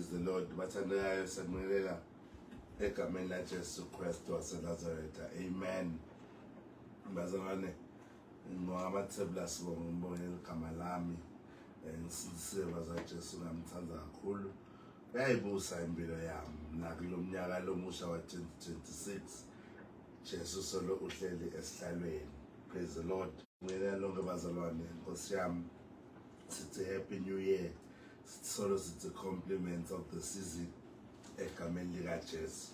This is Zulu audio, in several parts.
Praise the Lord. Bathandekayo sanqelela egameni laJesu Kristu waseNazaretha. Amen. Bazalwane ngamathebula sibonga igama lami. Ngisindise bazaJesu ngamthanda kakhulu. Yayibusa impilo yami nakulomnyaka lomusha wa2026. Jesu solo uhleli esihlalweni. Praise the Lord. Ngiyela lonke bazalwane Nkosi yami. Sithi happy new year. Solo sithi compliments of the season egameni lika Jesu.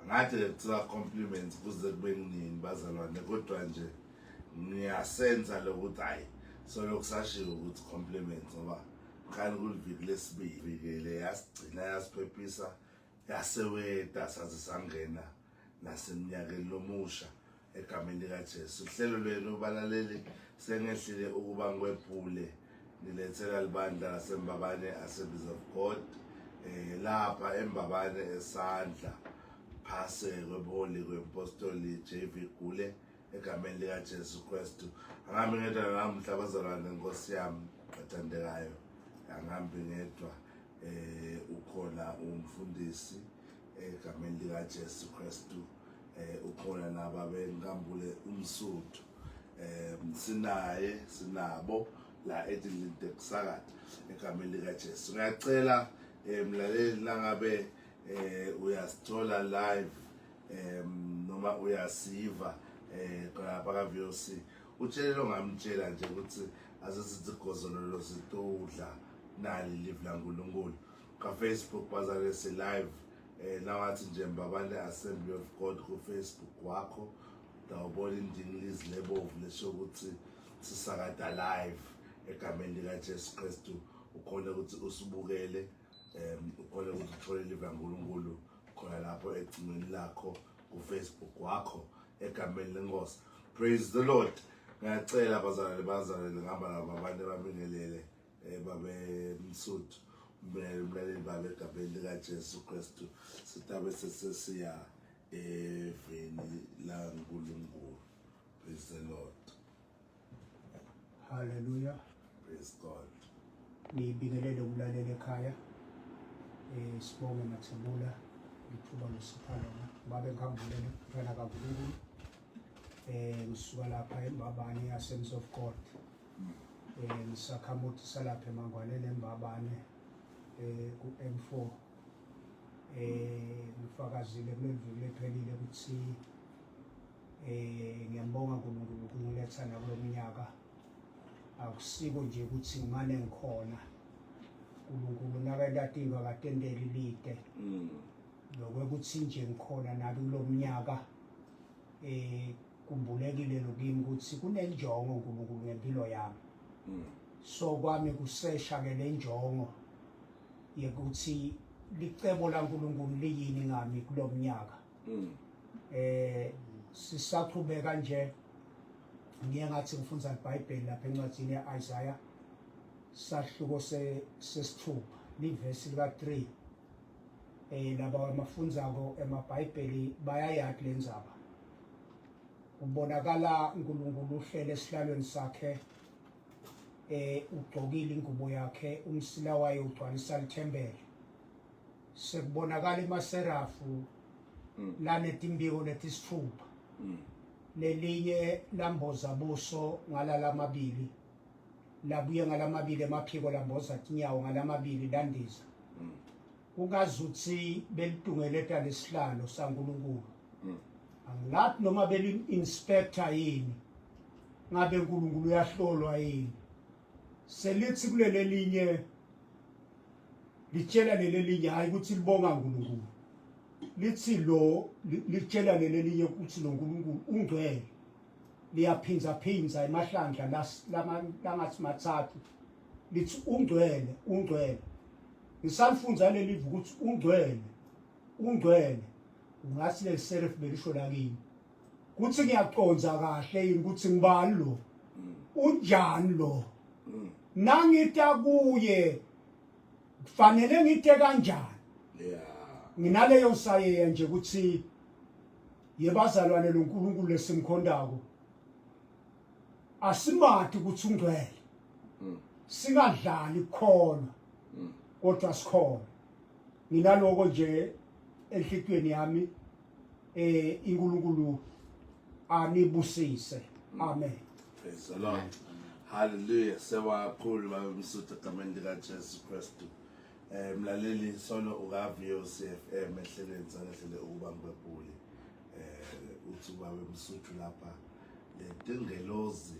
Ngathi lethiwa compliments kuze kube nini bazalwane kodwa nje ngiyasenza lokuthi hayi solo kusashiwo ukuthi compliments ngoba khani kuliviki lesibili vele yasigcina yasiphephisa yaseweda saze sangena naseminyakeni lomusha egameni lika Jesu. Uhlelo lwenu balaleli sengehlile ukuba ngwephule nilethela libandla laseMbabane Assemblies of God lapha eMbabane esandla phase kwebholi kwempostoli JV Gule egameni lika Jesu Kristu. Angambi ngedwa namhla bazalwane Nkosi yami bathandekayo. Angambi ngedwa ukhona umfundisi egameni lika Jesu Kristu ukhona nababe ngambule umsuthu sinabo la edilinde kusakade egameni lika Jesu. Ngiyacela mlaleli langabe uyasithola live noma uyasiva lapha ka VOC utshelelo ngamtshela nje ukuthi asisithi gozololo sitodla nali live la uNkulunkulu ka Facebook bazale si live nawathi nje Mbabane Assembly of God ku Facebook wakho dawubona indingilizi lebovu lesho ukuthi sisakada live egameni lika Jesu Kristu. Ukhona ukuthi usibukele ukhona ukuthi uthole live uNkulunkulu khona lapho ecingweni lakho ku Facebook wakho egameni leNkosi. Praise the Lord. Ngiyacela bazalwane ngihamba nabo abantu ababingelele babe msuthu umlaleli babe egameni lika Jesu Kristu sitabe sesiya eveni la uNkulunkulu. Praise the Lord. Hallelujah. Praise God. Ngibingelele umlaleli ekhaya. Sibonge nathebula ithuba lesiphalo babe ngihambulele kuphela kaNkulunkulu. Ngisuka lapha eMbabane Assemblies of God. Ngisakhamuthi salapha eMangwaneni eMbabane ku M4. Ngifakazile kuleli lephelile ukuthi ngiyambonga uNkulunkulu kungiletha nakulomnyaka. Akusiko nje ukuthi ngimane ngikhona uNkulunkulu nakalatinga katendeli lide lokuthi nje ngikhona nakulomnyaka kumbulekile lokimi ukuthi kunenjongo uNkulunkulu ngempilo yami. So kwami kusesha ke lenjongo yekuthi licebo laNkulunkulu liyini ngami kulomnyaka. Sisaqhubeka nje ngiye ngathi ngifunda iBhayibheli lapha encwadini yeIsaiah sahluko sesithupha livesi lika 3. Laba abafundzako emaBhayibheli bayayazi lenzaba. Ubonakala uNkulunkulu uhlele esihlalweni sakhe ugqokile ingubo yakhe umsila waye ugcwalisa lithembele. Sekubonakala imaserafu lanetimbiko letisithupha. Lelinye lamboza buso ngalalamabili labuye ngalamabili emaphiko lamboza tinyawo ngalamabili landiza. Ungazuthi belitungele lesihlalo saNkulunkulu. Angilathi noma beli inspector yini ngabe uNkulunkulu uyahlolwa yini. Selithi kulele linye litshela lele linye hayi ukuthi libonga uNkulunkulu. Lithi lo litshela lele linye ukuthi lo uNkulunkulu ungcwele. Liyaphinza phinza emahlandla langathi mathathu. Lithi ungcwele ungcwele. Ngisanfunza leli livu ukuthi ungcwele ungcwele. Ungathi le serif belisho lakini. Kuthi ngiyaconza kahle yini ukuthi ngibani lo. Unjani lo. Nangita kuye kufanele ngite kanjani. Nginaleyo saye nje ukuthi yebazalwane loNkulunkulu lesimkhondako asimathi ukuthi ungcwele. Singadlali khona kodwa sikhona. nginaloko nje enhlitweni yami iNkulunkulu anibusise. Amen. Praise the Lord. Hallelujah. Sewa kakhulu babemsuthu egameni lika Jesu Kristu. Mlaleli solo ukaviyo CFM ehlelweni sangahlele ukubamba kwebhuli. Uthi babemsuthu lapha letingelozi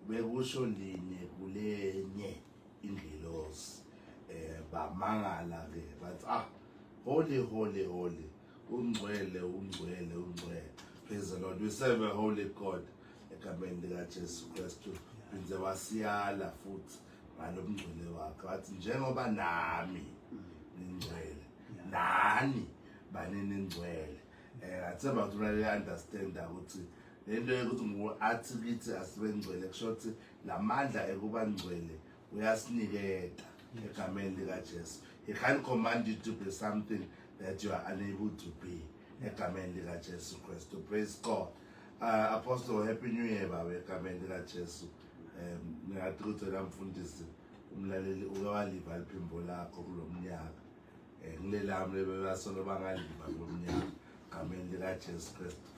bekusho linye kulenye ingelozi. Bamangala ke bathi holy holy holy ungcwele ungcwele ungcwele. Praise the Lord. We serve a holy God egameni lika Jesu Kristu. Benze wasiyala futhi ngalomngcwele wakhe wathi njengoba nami ningcwele nani banini ngcwele. Athemba ukuthi uya understand ukuthi lento yokuthi athi kithi asibengcwele kusho ukuthi lamandla ekuba ngcwele uyasiniketa egameni lika Jesu. He can't command you to be something that you are unable to be egameni lika Jesu Kristu. Praise God. Apostle, happy new year baba egameni lika Jesu. Ngiyathi ukuthi la mfundisi umlaleli ukawaliva iphimbo lakho kulomnyaka. Ngilelami lebasolo bangaliva kulomnyaka egameni lika Jesu Kristu.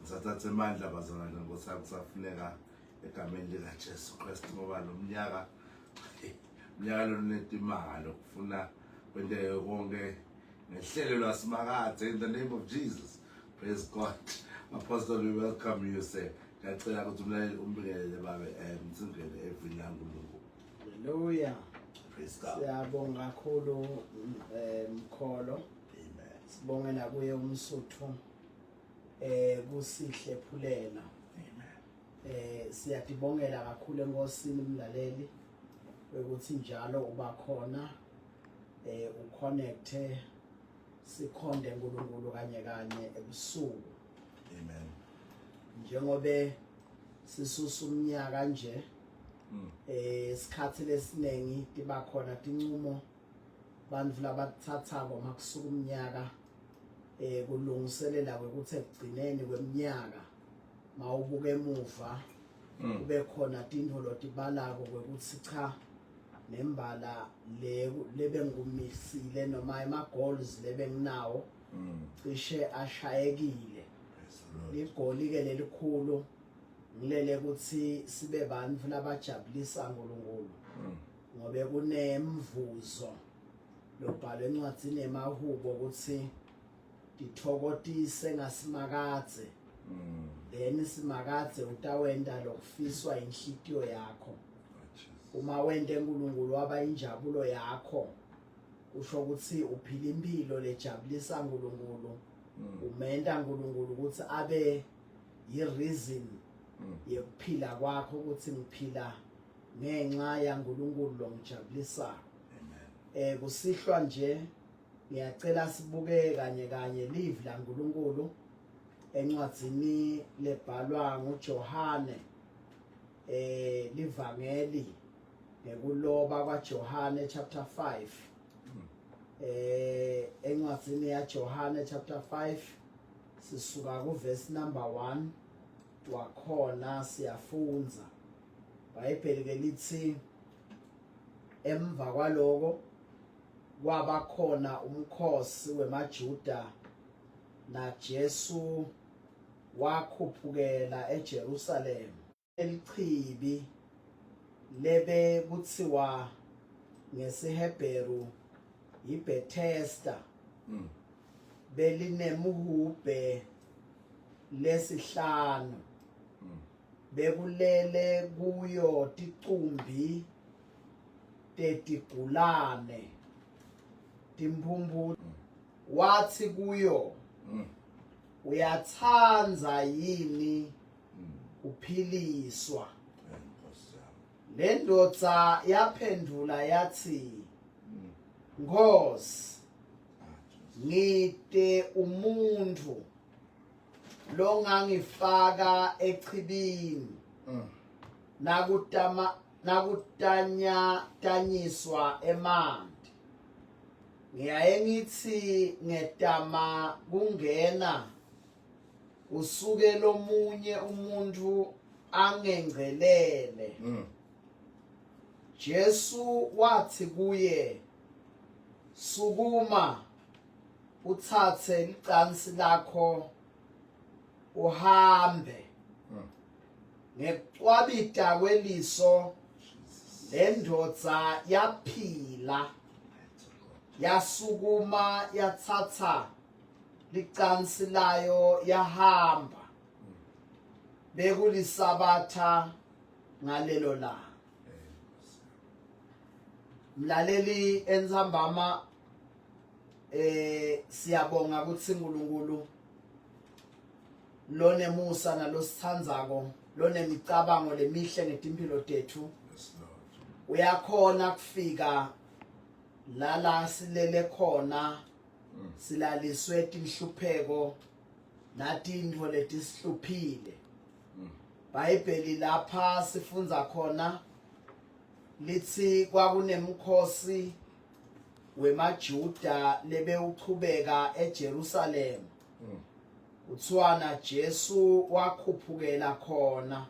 Ngisathatha amandla bazalwane ngosakusafuneka egameni lika Jesu Kristu ngoba lo mnyaka lo netimanga lokufuna kwente konke ngehlelo lwasimakaze in the name of Jesus. Praise God. Apostle, we welcome you, sir. Ngiyacela ukuthi umlaleli umbingelele babe msingene every nanguNkulunkulu. Hallelujah. Praise God. Siyabonga kakhulu Mkholo. Amen. Sibongela kuye umsuthu kusihle phulela. Amen. Siyadibongela kakhulu enkosini umlaleli ukuthi njalo uba khona uconnecte sikhonde uNkulunkulu kanye ebusuku. Amen. Njengobe sisusa umnyaka nje isikhathi lesinengi tiba khona tinqumo bantu labathathako makusuka umnyaka kulungiselela ukuthi ekugcineni kweminyaka mawubuka emuva kube khona tindlo lotibalako ukuthi cha nembala lebengumisile noma ama goals lebenginawo cishe ashayekile. Ligoli ke lelikhulu ngilele ukuthi sibe bantu labajabulisa uNkulunkulu ngobe kunemvuzo lobhalwe encwadini emahubo ukuthi dithokozise ngasimakadze then simakadze utawenda lokufiswa inhlitiyo yakho. Uma wende uNkulunkulu waba injabulo yakho usho ukuthi uphila impilo lejabulisa uNkulunkulu. Umenda uNkulunkulu ukuthi abe yi-reason yokuphila kwakho ukuthi ngiphila ngenxa yaNkulunkulu longijabulisayo. Amen. Kusihlwa nje ngiyacela sibuke kanye live la uNkulunkulu encwadzini lebhalwa nguJohane livangeli ngekuloba kwaJohane chapter 5. Encwadzini yaJohane chapter 5 sisuka kuverse number 1 wakhona siyafunza. Bayibheli ke lithi emva kwaloko kwaba khona umkhosi wemaJuda na Jesu wakhuphukela eJerusalem elichibi lebe kuthiwa ngesiHebheru iBethesda belinemuhubhe lesihlanu bekulele kuyo ticumbi tetigulane timphumbu wathi kuyo uyathandza yini uphiliswa. Le ndodza yaphendula yathi Nkosi ngite umuntu longangifaka echibini nakutanyiswa emanti. Ngiyaye ngithi ngedama kungena usuke lomunye umuntu angengcelele. Jesu wathi kuye sukuma uthathe licansi lakho uhambe ngecwabita kweliso lendodza yaphila yasukuma yathatha licansi layo yahamba bekulisabatha ngalelo langa. Mlaleli enzambama siyabonga ukuthi uNkulunkulu lone musa nalosithandzako lone micabango lemihle ngetimpilo tethu uyakhona kufika lala silele khona silaliswe tinhlupheko natintfo letisihluphile. Bhayibheli lapha sifundza khona lithi kwakunemkhosi wemaJuda lebewuchubeka eJerusalem kuthiwana Jesu wakhuphukela khona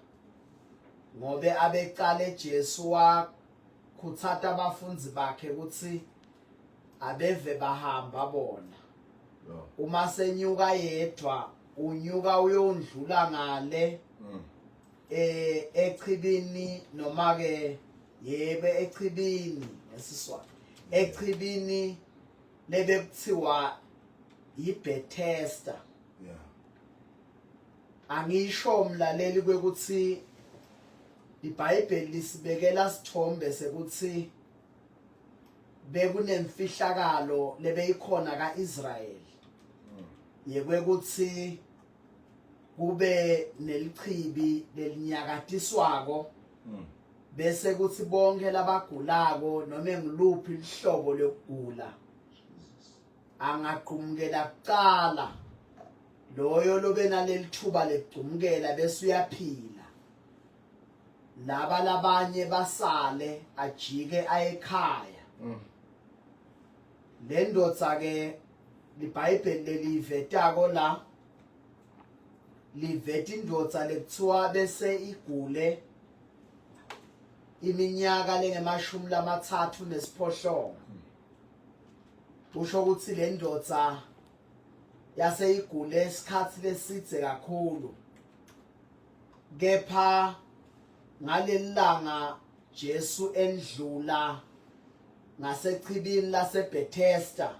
ngobe abecala Jesu wakhuthata abafundzi bakhe ukuthi abeve bahamba bona uma senyuka yedwa unyuka uyondlula ngale echibini noma ke yebe echibini ngesiswati echibini lebekuthiwa yiBethesda. Angisho mlaleli kwekuthi iBhayibheli lisibekela sithombe sekuthi bekunemfihlakalo lebeyikhona kaIsrayeli yekwekuthi kube nelichibi lelinyakatiswako bese kuthi bonke labagulako noma ngiluphi lihlobo lokugula angaqhumukela kuqala loyo lobe nalelithuba lecumukela bese uyaphila laba labanye basale ajike ayekhaya. Le ndodza ke iBhayibheli lelivetako la liveta indodza lekuthiwa bese igule iminyaka lengemashumi lamathathu nesiphohlongo. Kusho ukuthi le ndodza yaseyigule isikhathi lesidze kakhulu kepha ngalelilanga Jesu endlula ngasechibini laseBethesda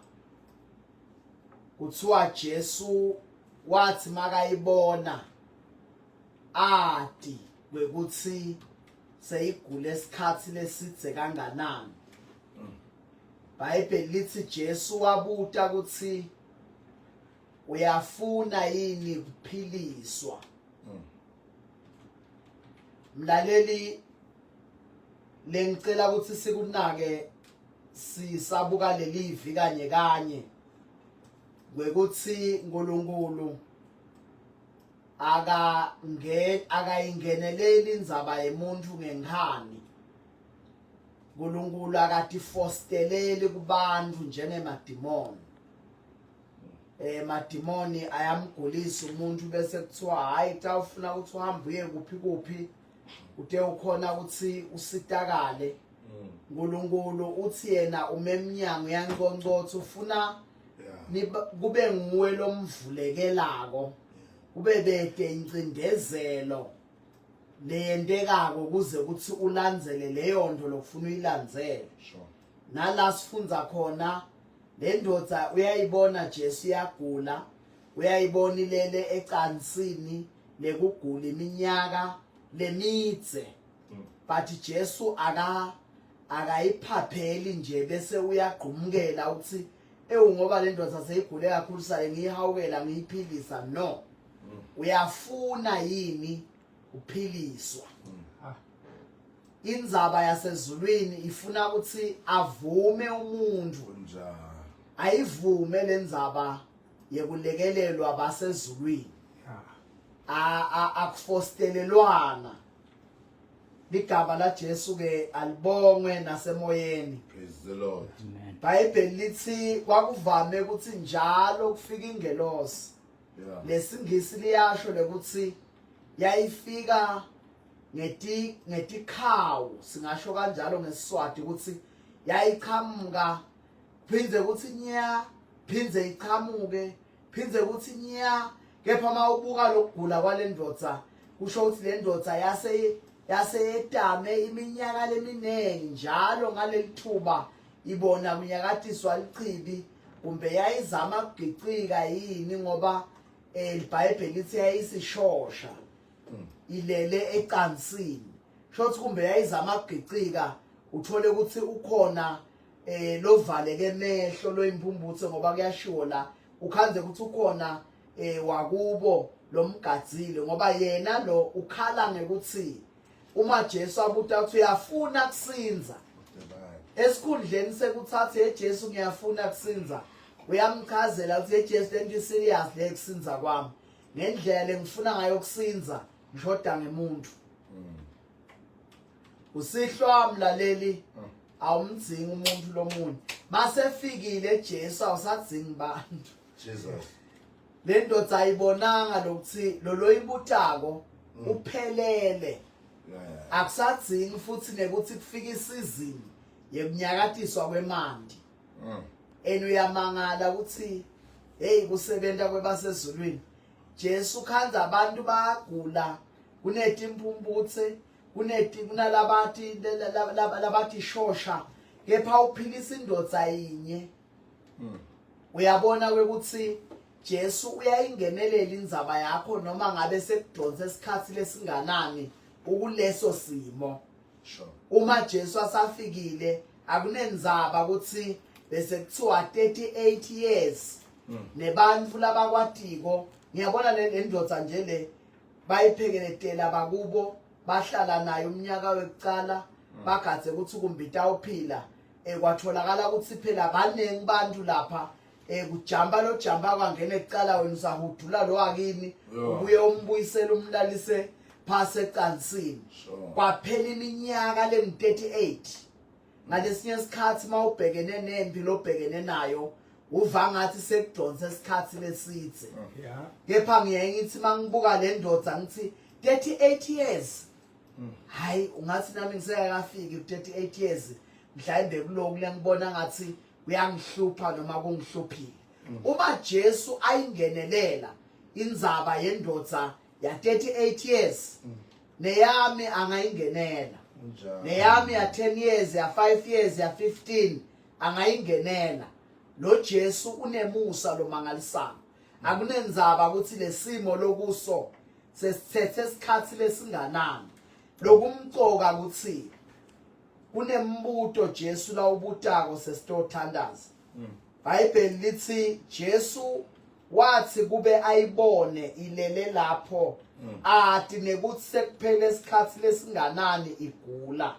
kuthiwa Jesu wathi makayibona ati kwekuthi seyigule isikhathi lesidze kanganani. Bhayibheli lithi Jesu wabuta ukuthi uyafuna yini kuphiliswa. Mlaleli lengicela ukuthi sikunake sisabuka lelivi kanye kanye kwekuthi uNkulunkulu akayingeneleli indzaba yemuntu ngenkhani. uNkulunkulu akatifosteleli kubantu njengemadimoni. Madimoni ayamgulisa umuntu bese kuthiwa hayi xa ufuna ukuthi uhambe uye kuphi ute ukhona ukuthi usitakale. uNkulunkulu uthi yena umemnyango yankonkotho ufuna kube nguwe lomvulekelako kube bede incindezelo leyentekako kuze ukuthi ulandzele leyo nto lokufuna uyilandzele. Nala sifundza khona le ndodza uyayibona Jesu yagula uyayibona ilele ecansini lekugula iminyaka lemidze but Jesu akayiphapheli nje bese uyagqumukela ukuthi ngoba le ndodza seyigule kakhulu sale ngiyihawukela ngiyiphilisa. No, uyafuna yini uphiliswa. Indzaba yasezulwini ifuna ukuthi avume umuntu ayivume lendzaba yekulekelelwa basezulwini akufostelelwana. Ligama la Jesu ke alibongwe nasemoyeni. Praise the Lord. Bhayibheli lithi kwakuvame ukuthi njalo kufika ingelosi lesingisi liyasho lekuthi yayifika ngetikhawu singasho kanjalo ngeSiswati ukuthi yayiqhamuka phindze ukuthi nya phindze iqhamuke phindze ukuthi nya kepha mawubuka lokugula kwalendvodza kusho ukuthi lendvodza yase yetame iminyaka leminengi njalo ngalelithuba ibona kunyakatiswa lichibi kumbe yayizama ukugicika yini ngoba iBhayibheli lithi yayisishosha ilele ecansini shothi kumbe yayizama ukugicika uthole ukuthi ukhona lovaleke emehlo loyimpumbuthe ngoba kuyashiwo la ukhanze ukuthi ukhona wakubo lomgadzile ngoba yena lo ukhala ngekuthi uma Jesu abuta ukuthi uyafuna kusinza esikhundleni sekuthathe Jesu ngiyafuna kusinza uyamchazela ukuthi Jesu lento serious le kusinza kwami ngendlela lengifuna ngayo kusinza ngishoda ngemuntu usihlwa mlaleli awumdzingi umuntu lomunye masefikile Jesu awusadzingi bantu Jesus lendodza ayibonanga lokuthi loloyibutako uphelele akusadzingi futhi nekuthi kufika isizini yekunyakatiswa kwemandi uyamangala ukuthi hey kusebenta kwebasezulwini Jesu khanza abantu bagula kunetimpumbutse kunalabathi shosha kepha uphilisa indodza yinye uyabona ukuthi Jesu uyayingenelela indzaba yakho noma ngabe sekudonsa isikhathi lesinganani ukuleso simo uma Jesu asafikile akunenzaba ukuthi bese kuthiwa 38 years nebantfu labakwatiko ngiyabona le ndodza nje le bayiphekeletela bakubo bahlala naye umnyaka wekucala bagadze ukuthi kumbita uphila kwatholakala ukuthi phela banengi bantu lapha kujamba lo jamba kwangena ekucala wena usahudula lo wakini ubuye umbuyisela umlalise phase ecansini kwaphela iminyaka lengu38 ngalesinye isikhathi mawubhekene nempi lobhekene nayo uva ngathi sekudonsa isikhathi lesithe kepha ngiye ngithi mangibuka le ndodza ngithi 38 years hayi ungathi nami ngiseyakafiki ku38 years mhlawumbe kuloku lengibona ngathi uyangihlupha noma kungihluphile uma Jesu ayingenelela indzaba yendodza ya 38 years neyami angayingenela neyami ya 10 years ya 5 years ya 15 angayingenela lo Jesu unemusa lo mangalisana akunenzaba ukuthi lesimo lokuso sesithethe isikhathi lesinganani lokumcoka ukuthi kunembuto Jesu la ubutako sesitothandaza iBhayibheli lithi Jesu wathi kube ayibone ilele lapho athi nekuthi sekuphele isikhathi lesinganani igula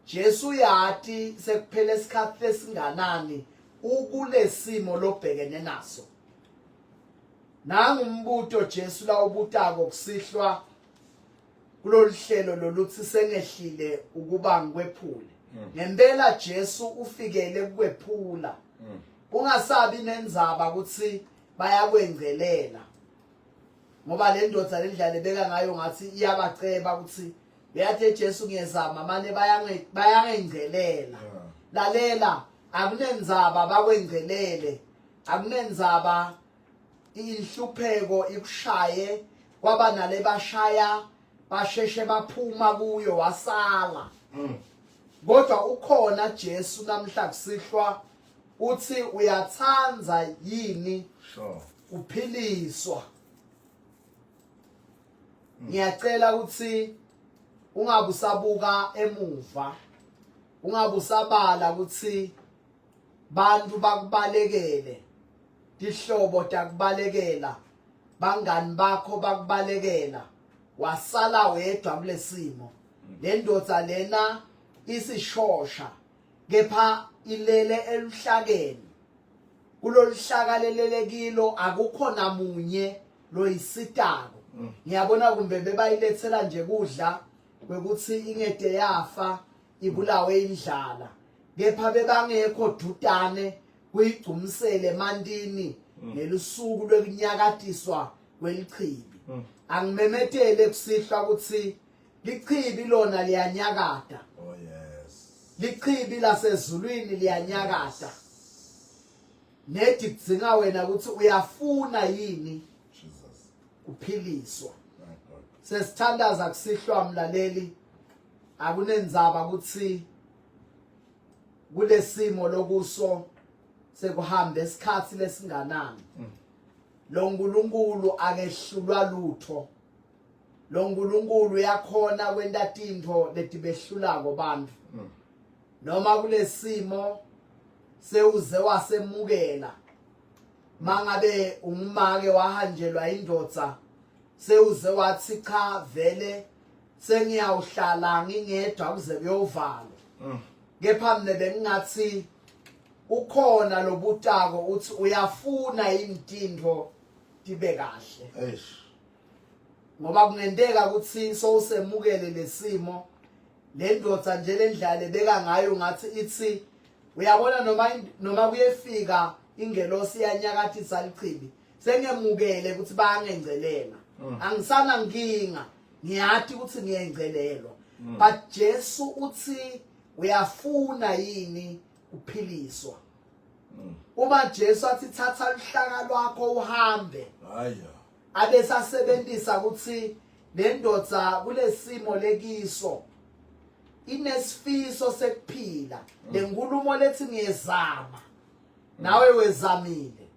Jesu yathi sekuphele isikhathi lesinganani ukulesimo lobhekene naso nangumbuto Jesu la ubutako kusihlwa kuloluhlelo loluthi sengehlile ukuba ngikwephule ngempela Jesu ufikele kwephula ungasabi nenzaba ukuthi bayakwengcelela ngoba le ndodza lendlale beka ngayo ngathi iyabaceba ukuthi uyathi Jesu ngiyezama manje bayangengcelela lalela akunenzaba bakwengcelele akunenzaba inhlupheko ikushaye kwaba nale bashaya basheshe baphuma kuyo wasala kodwa ukhona Jesu namhla kusihlwa uthi uyathanza yini uphiliswa ngiyacela ukuthi ungabusabuka emuva ungabusabala ukuthi bantu bakubalekele dihlobo takubalekela bangani bakho bakubalekela wasala wedwa kulesimo le ndodza lena isishosha kepha ilele eluhlakeni kuloluhlaka lelelekilo akukho namunye loyisitako ngiyabona kumbe bebayilethela nje kudla kwekuthi ingede yafa ibulawe indlala kepha bebangekho dudane kuyigcumisele emantini nelusuku lwekunyakatiswa kwelichibi angimemetele kusihlwa ukuthi lichibi lona liyanyakata lichibi lasezulwini liyanyakata nethi kudzinga wena ukuthi uyafuna yini Jesus. kuphiliswa. My God. Sesithandaza kusihlwa mlaleli akunenzaba ukuthi kulesimo lokuso sekuhambe isikhathi lesinganani. Lo nkulunkulu akehlulwa lutho. Lo nkulunkulu yakhona kwenta tintfo letibehlulako bantfu. Noma kulesimo sewuze wasemukela mangabe umake wahanjelwa indodza sewuze wathi cha vele sengiyawuhlala ngingedwa kuze kuyovala. Kepha mina bengingathi ukhona lobutako uthi uyafuna intintho tibe kahle. Eish. Ngoba kungendeka ukuthi sowusemukele lesimo le ndodza nje lendlale beka ngayo ngathi ithi uyabona noma kuyefika ingelosi yanyakathisa lichibi sengemukele ukuthi bayangengcelela. Angisana nkinga ngiyathi ukuthi ngiyengcelelwa. But Jesu uthi uyafuna yini kuphiliswa. Uma Jesu athi thatha lihlaka lwakho uhambe. Haya. Abesasebenzisa ukuthi le ndodza kulesimo lekiso inesifiso sekuphila. Le nkulumo lethi ngiyezama nawe wezamile.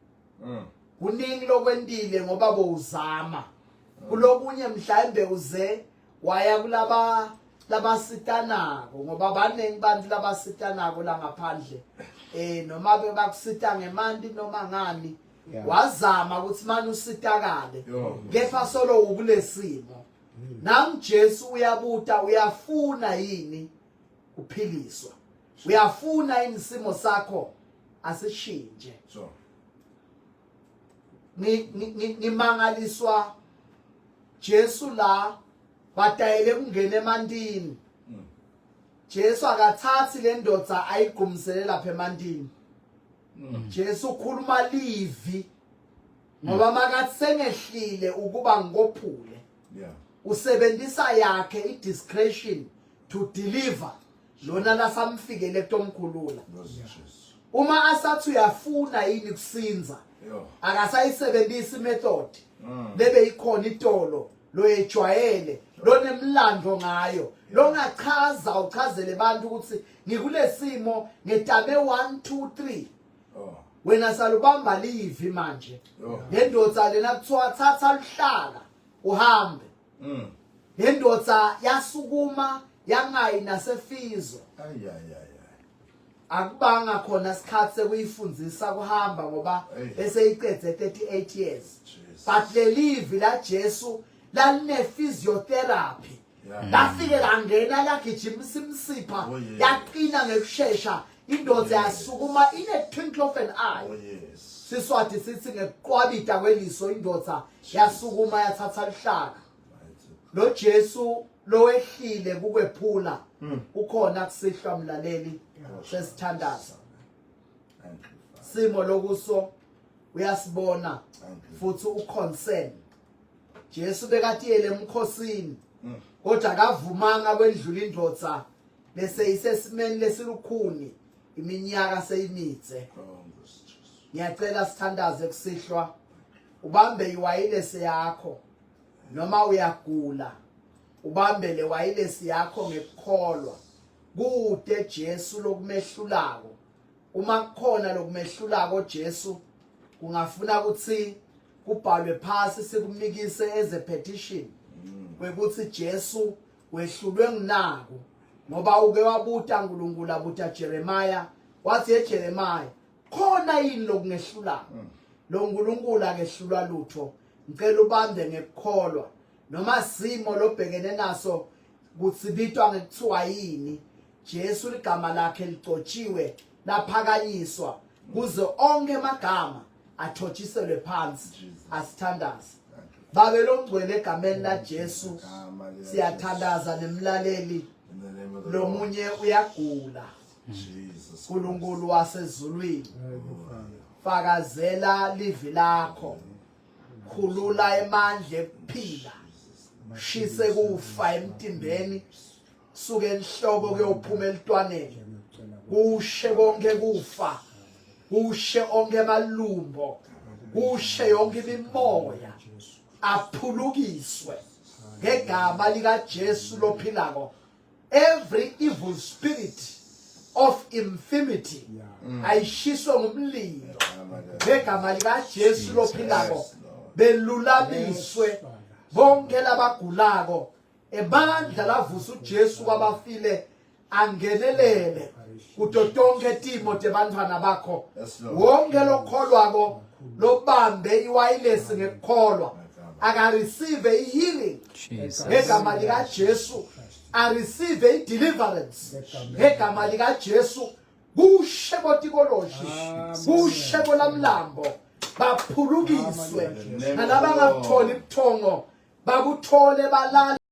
Kuningi lokwentile ngoba bowuzama. Kulokunye mhlambe uze waya kulaba labasitanako ngoba banengi bantu labasitanako la ngaphandle. Noma bebakusita ngemandi noma ngani. Wazama ukuthi manje usitakale. Kepha solo ukulesimo. Nami Jesu uyabuta uyafuna yini kuphiliswa. Uyafuna isimo sakho asishintshe. So. Ngimangaliswa Jesu la batayele kungena emandini. Jesu akathathi le ndodza ayigqumsele lapha emandini. Jesu ukhuluma livi ngoba makathi sengehlile ukuba ngophule. Yeah. Usebenzisa yakhe idiscretion to deliver lona lasamfikele kutomkhulula. Uma asathi uyafuna yini kusinza akasayisebenzisa imethod bebe ikhona itolo lo ejwayele lo nemlando ngayo lo ngachaza uchazele abantu ukuthi ngikulesimo ngedame 1 2 3 wena salubamba livi manje lendodza lena kuthiwa thatha lihlaka uhambe. Lendodza yasukuma yangayi nasefizo. Akubanga khona isikhathi sekuyifundzisa kuhamba ngoba bese iqedze 38 years. But le livi la Jesu laline physiotherapy. Lafike kangena lagijimisa imsipha yaqina ngekusheshsha indodza yasukuma in a twinkle of an eye. Siswati sithi ngeqwabita kweliso indodza yasukuma yathatha lihlaka. Lo Jesu lo ehlile kukwephula ukhona kusihlwa mlaleli sesithandaza. Simo lokuso uyasibona futhi uconcern. Jesu bekatiyele emkhosini kodwa akavumanga kwendlula indodza bese isesimeni lesilukhuni iminyaka seyimitse. Ngiyacela sithandaze kusihlwa ubambe iwayilesi yakho noma uyagula ubambe le wayilesi yakho ngekukholwa kude Jesu lokumehlulako. Uma kukhona lokumehlulako Jesu kungafuna ukuthi kubhalwe phasi sikumnikise as a petition kwekuthi Jesu wehlulwe nginako ngoba uke wabuta uNkulunkulu abuta Jeremiah wathi eJeremiah khona yini lokungehlulako. Lo uNkulunkulu akehlulwa lutho. Ngicela ubambe ngekukholwa noma simo lobhekene naso kutsibitwa ngekuthiwa yini Jesu ligama lakhe licotshiwe laphakanyiswa kuze onke amagama athotshiselwe phansi. Asithandaze babe lomgcwele egameni la Jesu siyathandaza nemlaleli lo munye uyagula uNkulunkulu wasezulwini fakazela livi lakho khulula emandla ekuphila shise kufa emtimbeni suke enhloko kuyophuma elitwaneni kushe konke kufa kushe onke amalumbo, kushe yonke imimoya aphulukiswe ngegama lika Jesu lophilako. Every evil spirit of infirmity ayishiswe ngumlilo ngegama lika Jesu lophilako. Belulamiswe bonke labagulako, ebandla lavusa uJesu kwabafile angenelele kutotonke timo tebantwana bakho. Wonke lokholwako lobambe iwayilesi ngekholwa aka receive a healing ngegama lika Jesu, a receive a deliverance ngegama lika Jesu. Kushe botikoloji, kushe bolamlambo baphulukiswe, nalaba ngakutholi ubuthongo babuthole balala.